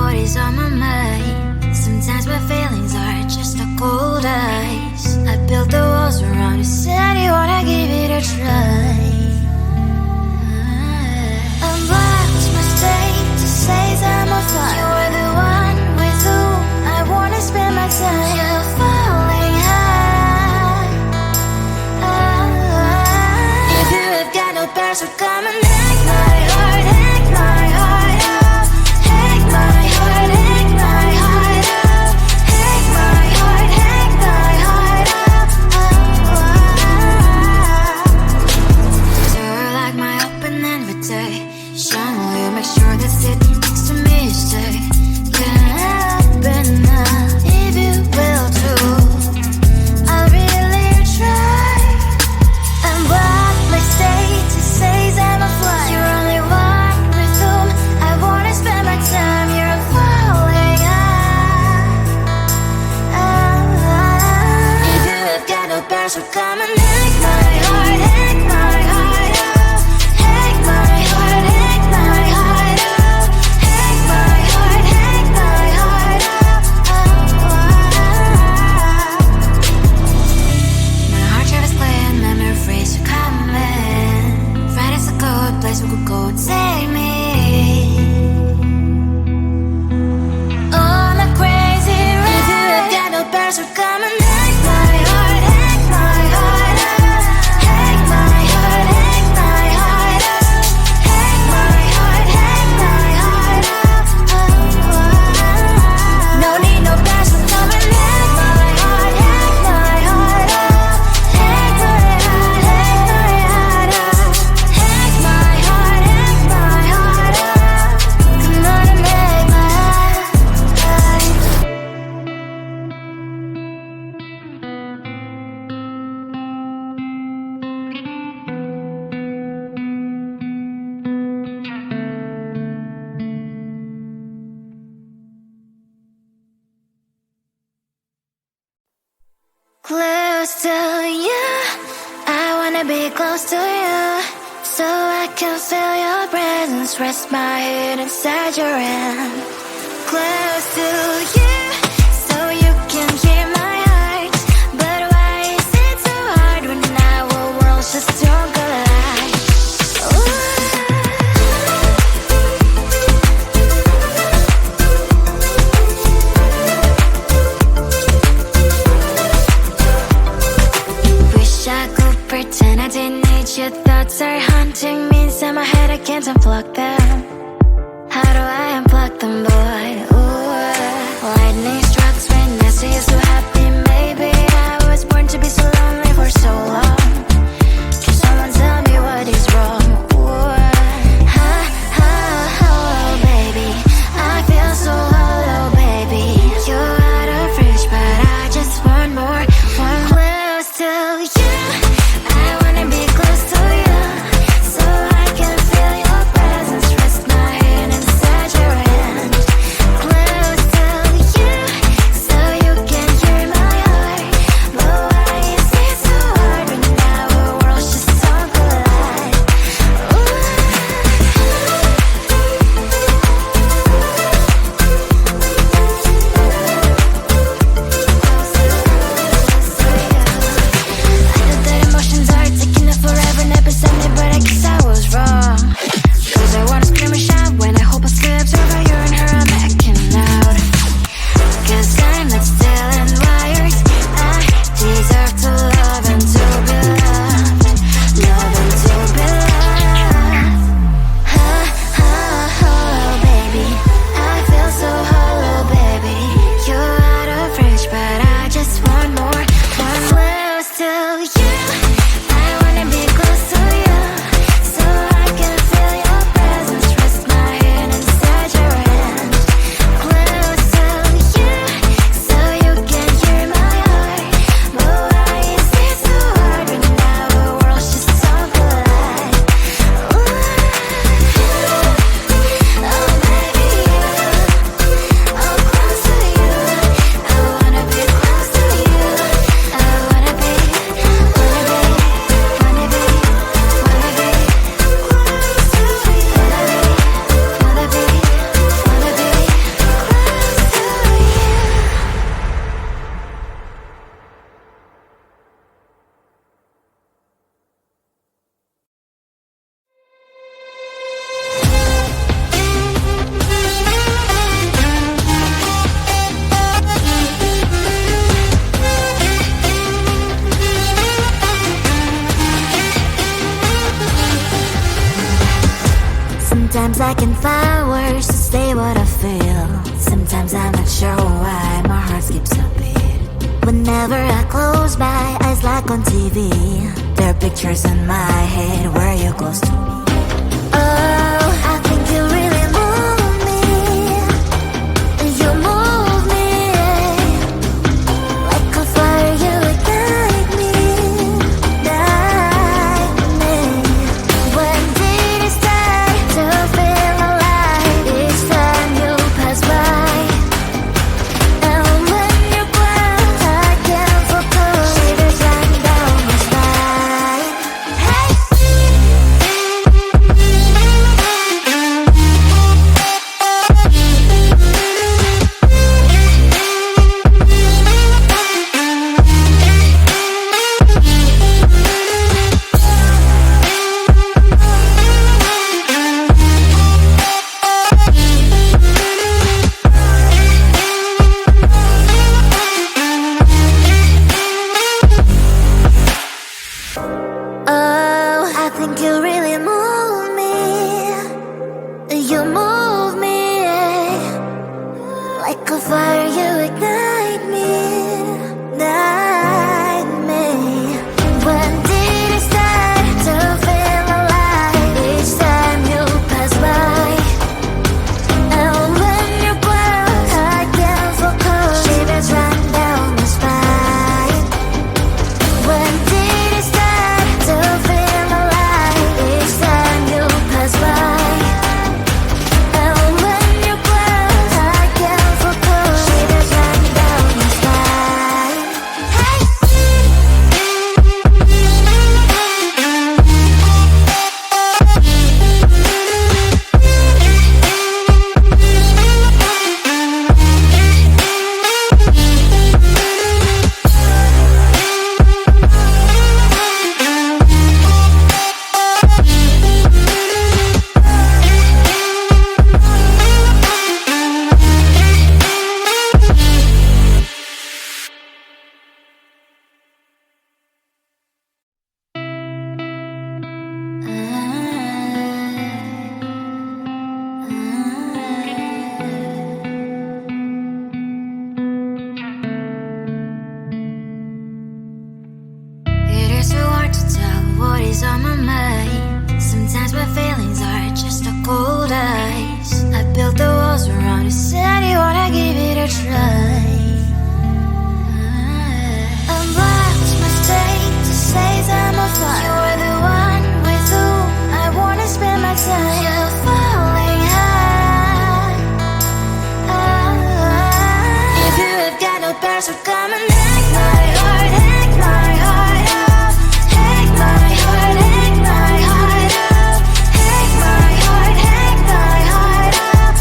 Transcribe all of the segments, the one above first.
what is on my mind. Sometimes my feelings are just a cold ice. I built the walls around you, said you wanna give it a try. I'm lost my state to say I'm a fly. You are the one with whom I wanna spend my time. You're falling high. If you have got no powers, so come and hack my heart, hack my heart out. Hack my heart, hack my heart out. Hack my heart, hack my heart out. You're like my open invitation. Will you make sure that sitting next to me you stay? Can happen now, if you will too. I'll really try. And what my state to say I'm a fly. You're only one with whom I wanna spend my time. You're falling high. If you have got no powers, so come and hack my heart, hack my heart out. Hack my heart, hack my heart out. Hack my heart, hack my heart out. My heart travels playing memories are coming. Friday's a good place we could go and take me. On a crazy ride. If you have got no powers, so come and hack my heart, hack my heart out. Hack my heart, hack my heart out. Hack my heart, hack my heart out. No need no powers, so come and hack my heart, hack my heart out. Hack my heart, hack my heart out. Hack my heart, hack my heart out. Come on and make my heart. Close to you, I wanna be close to you, so I can feel your presence, rest my head inside your hand. Close to you, so you can hear my heart. But why is it so hard when our worlds just don't collide? Wish I could pretend I didn't need your thoughts are haunting me inside my head. I can't unplug them. How do I unplug them, boy? Ooh, lightning strikes when I see you so happy. Maybe I was born to be so lonely for so long. Can someone tell me what is wrong? Ooh, hello, baby. I feel so hollow, baby. You're out of reach, but I just want more. One close to you. I wanna be close to you, so I can feel your presence, I can find words to say what I feel. Sometimes I'm not sure why my heart skips a beat. Whenever I close my eyes like on TV, there are pictures in my head where you're close to me. Oh, I think you really move me. You move me like a fire, you ignite me, ignite me. When did it start to feel alive? Each time you pass by, and when you growl, I can't focus. Shivers run down my spine. Hey. Oh, I think you really move me. You move me like a fire, you ignite me, ignite me. When did it start to feel alive? Each time you pass by, and when you growl, I can't focus. Shivers run down my spine. When did it start to feel alive? Each time you pass by, and when you growl, I can't focus. Shivers run down my spine. Hey. It is so hard to tell what is on my mind. Sometimes my feelings are just a cold ice. I built the walls around the city, wanna give it a try. And what's my state to say I'm a fly? You're the one with whom I wanna spend my time. You're falling high. If you have got no bears, so come and hack my heart, hack my heart out. Hack my heart, hack my heart out. Hack my heart, hack my heart out.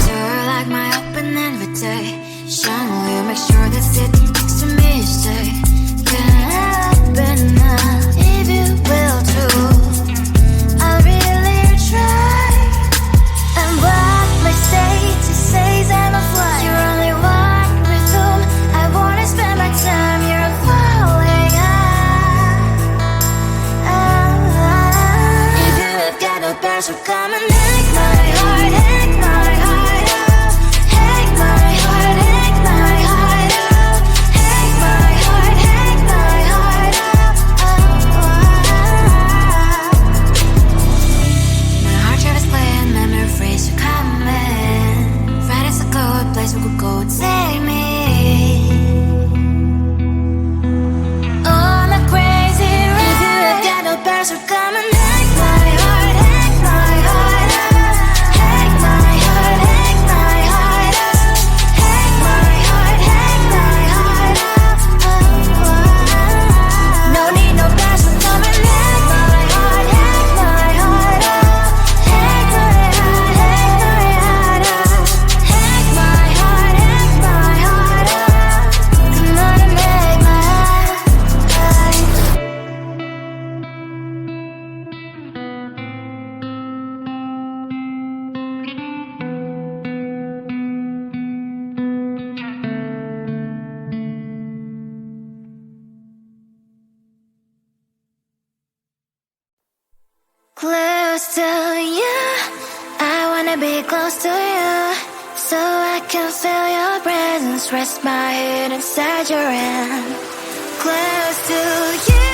You're like my open invitation. Will you make sure that sitting next to me stay? Can open up if you will too. I'll really try. And what my state to say I'm a fly. You're only one with whom I wanna spend my time. You're falling high. If you have got no bears, so come and hack my heart, hack my heart out. Hack my heart, hack my heart out. Hack my heart, hack my heart out. My heart travels playing memory freeze, you coming. Right is a good place we could go and take me. On a crazy ride. If you have got no bears, so come and hack my heart, hack my heart out. Hack my wanna be close to you, so I can feel your presence. Rest my head inside your hand. Close to you,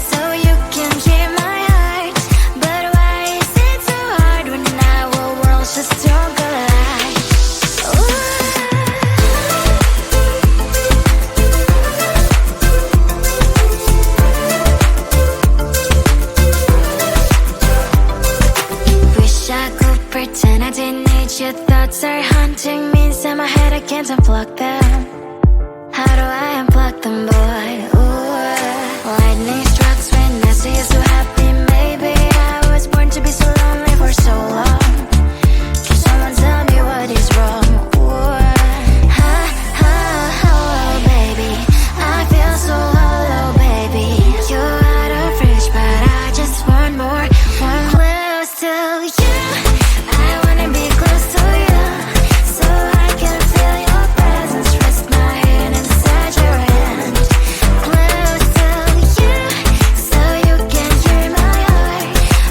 so you can hear my heart. But why is it so hard when our worlds just don't collide? Wish I could pretend I didn't need your thoughts are haunting me inside my head. I can't unplug them. How do I unplug them, boy? Ooh, lightning strikes when I see you so happy. Maybe I was born to be so lonely for so long. Can someone tell me what is wrong? Ooh, oh, baby, I feel so hollow, baby. You're out of reach, but I just want more, one close to you. I wanna be close to you, so I can feel your presence. Rest my head inside your hand. Close to you, so you can hear my heart.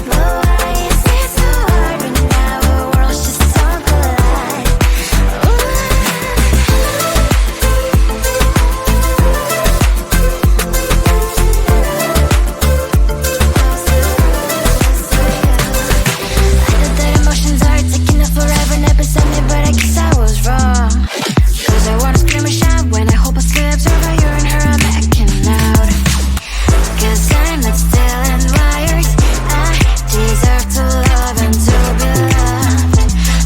But why is it so hard when our worlds just don't collide? I know that emotions are taking up forever and up inside me, but I guess I was wrong. Cause I wanna scream and shout when I hope I slip over you and her, I'm backing out. Cause I'm not still and wired. I deserve to love and to be loved.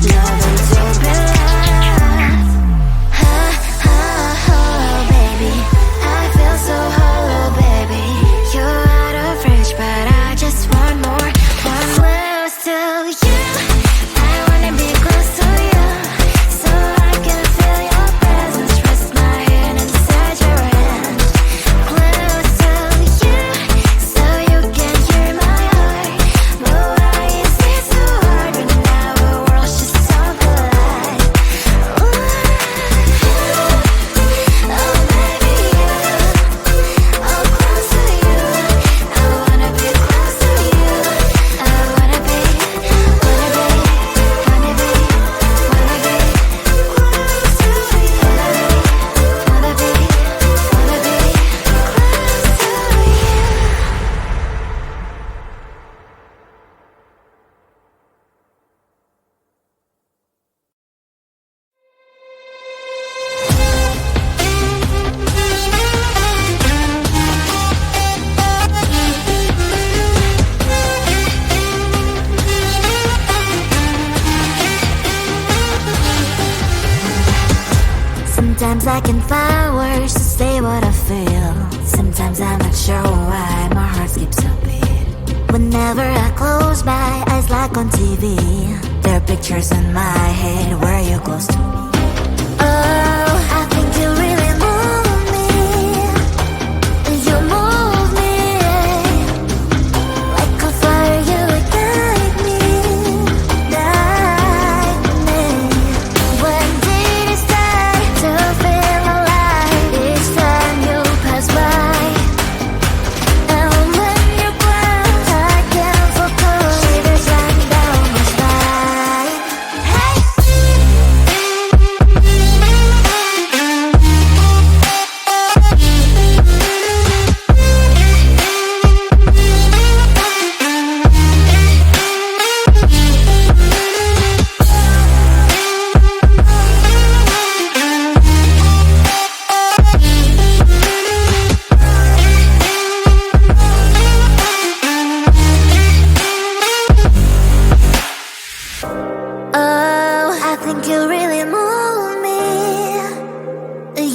Love and to be loved. Oh, baby, I feel so hollow, baby. You're out of reach, but I just want more, one close to you. I wanna be close to you, so I can feel your presence. Rest my head inside your hand. Close to you, so you can hear my heart. But why is it so hard when our worlds just don't collide? Oh, baby, oh, close to you. I wanna be close to you. I wanna be close to you. Wanna be Sometimes I can find words to say what I feel. Sometimes I'm not sure why my heart skips a beat. Whenever I close my eyes like on TV, there are pictures in my head where you're close to me. Oh, I think you really move me. You move me like a fire, you ignite me, ignite me. When did it start to feel alive? Each time you pass by, and when you're gone, I can't focus. Shivers run down my spine. Oh, I think you really move me.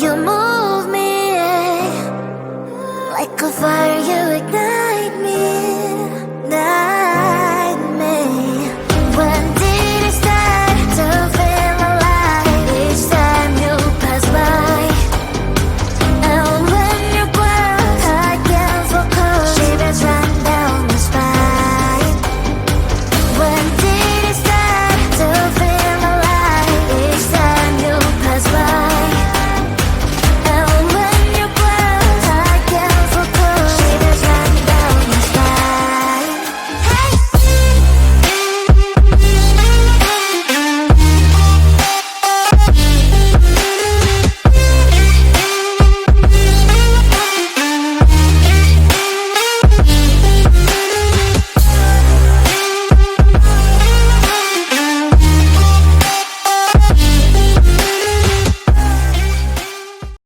You move me like a fire, you ignite.